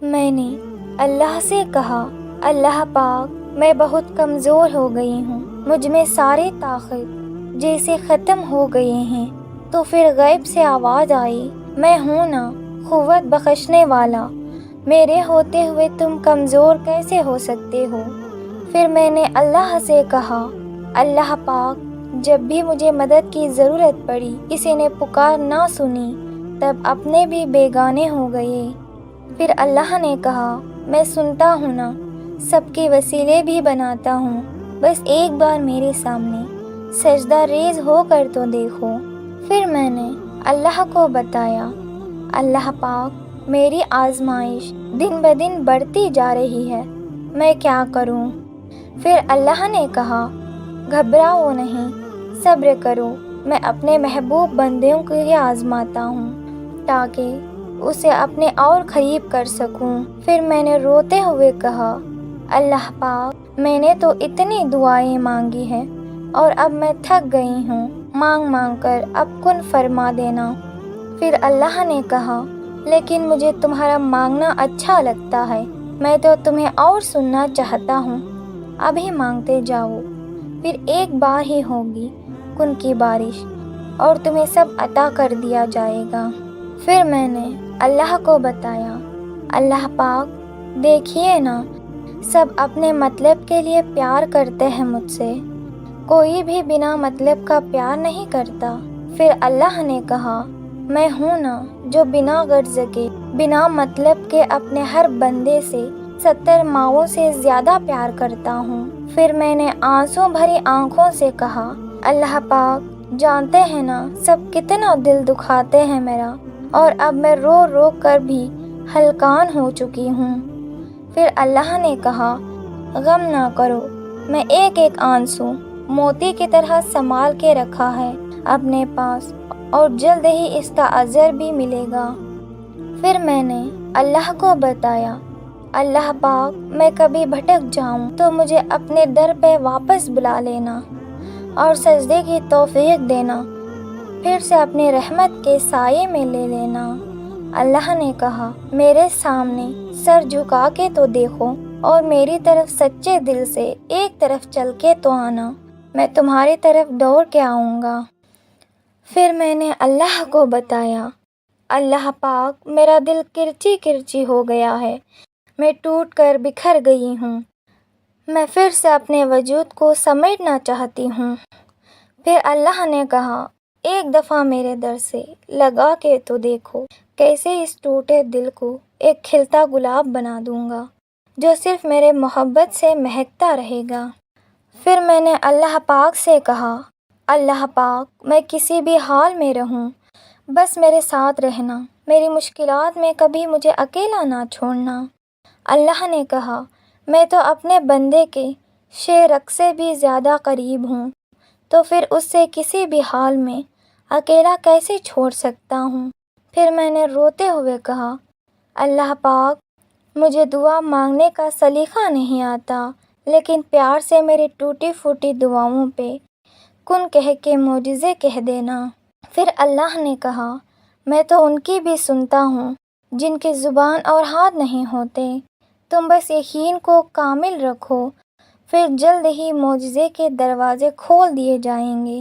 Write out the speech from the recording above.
میں نے اللہ سے کہا، اللہ پاک میں بہت کمزور ہو گئی ہوں، مجھ میں ساری طاقت جیسے ختم ہو گئے ہیں۔ تو پھر غیب سے آواز آئی، میں ہوں نا قوت بخشنے والا، میرے ہوتے ہوئے تم کمزور کیسے ہو سکتے ہو؟ پھر میں نے اللہ سے کہا، اللہ پاک جب بھی مجھے مدد کی ضرورت پڑی، کسی نے پکار نہ سنی، تب اپنے بھی بیگانے ہو گئے۔ پھر اللہ نے کہا، میں سنتا ہوں نا، سب کے وسیلے بھی بناتا ہوں، بس ایک بار میرے سامنے سجدہ ریز ہو کر تو دیکھو۔ پھر میں نے اللہ کو بتایا، اللہ پاک میری آزمائش دن بدن بڑھتی جا رہی ہے، میں کیا کروں؟ پھر اللہ نے کہا، گھبراؤ نہیں، صبر کرو، میں اپنے محبوب بندوں کو ہی آزماتا ہوں تاکہ اسے اپنے اور قریب کر سکوں۔ پھر میں نے روتے ہوئے کہا، اللہ پاک میں نے تو اتنی دعائیں مانگی ہیں اور اب میں تھک گئی ہوں، مانگ مانگ کر اب کن فرما دینا۔ پھر اللہ نے کہا، لیکن مجھے تمہارا مانگنا اچھا لگتا ہے، میں تو تمہیں اور سننا چاہتا ہوں، ابھی مانگتے جاؤ، پھر ایک بار ہی ہوگی کن کی بارش اور تمہیں سب عطا کر دیا جائے گا۔ پھر میں نے اللہ کو بتایا، اللہ پاک دیکھیے نا، سب اپنے مطلب کے لیے پیار کرتے ہیں مجھ سے، کوئی بھی بنا مطلب کا پیار نہیں کرتا۔ پھر اللہ نے کہا، میں ہوں نا جو بنا غرض کے، بنا مطلب کے اپنے ہر بندے سے 70 ماؤں سے زیادہ پیار کرتا ہوں۔ پھر میں نے آنسوں بھری آنکھوں سے کہا، اللہ پاک جانتے ہیں نا سب کتنا دل دکھاتے ہیں میرا، اور اب میں رو رو کر بھی ہلکان ہو چکی ہوں۔ پھر اللہ نے کہا، غم نہ کرو، میں ایک ایک آنسو موتی کی طرح سنبھال کے رکھا ہے اپنے پاس، اور جلد ہی اس کا اجر بھی ملے گا۔ پھر میں نے اللہ کو بتایا، اللہ پاک میں کبھی بھٹک جاؤں تو مجھے اپنے در پہ واپس بلا لینا اور سجدے کی توفیق دینا، پھر سے اپنی رحمت کے سائے میں لے لینا۔ اللہ نے کہا، میرے سامنے سر جھکا کے تو دیکھو اور میری طرف سچے دل سے ایک طرف چل کے تو آنا، میں تمہاری طرف دوڑ کے آؤں گا۔ پھر میں نے اللہ کو بتایا، اللہ پاک میرا دل کرچی کرچی ہو گیا ہے، میں ٹوٹ کر بکھر گئی ہوں، میں پھر سے اپنے وجود کو سمیٹنا چاہتی ہوں۔ پھر اللہ نے کہا، ایک دفعہ میرے در سے لگا کے تو دیکھو، کیسے اس ٹوٹے دل کو ایک کھلتا گلاب بنا دوں گا جو صرف میرے محبت سے مہکتا رہے گا۔ پھر میں نے اللہ پاک سے کہا، اللہ پاک میں کسی بھی حال میں رہوں، بس میرے ساتھ رہنا، میری مشکلات میں کبھی مجھے اکیلا نہ چھوڑنا۔ اللہ نے کہا، میں تو اپنے بندے کے شیرک سے بھی زیادہ قریب ہوں، تو پھر اس سے کسی بھی حال میں اکیلا کیسے چھوڑ سکتا ہوں؟ پھر میں نے روتے ہوئے کہا، اللہ پاک مجھے دعا مانگنے کا سلیقہ نہیں آتا، لیکن پیار سے میری ٹوٹی پھوٹی دعاؤں پہ کن کہہ کے معجزے کہہ دینا۔ پھر اللہ نے کہا، میں تو ان کی بھی سنتا ہوں جن کی زبان اور ہاتھ نہیں ہوتے، تم بس یقین کو کامل رکھو، پھر جلد ہی معجزے کے دروازے کھول دیے جائیں گے۔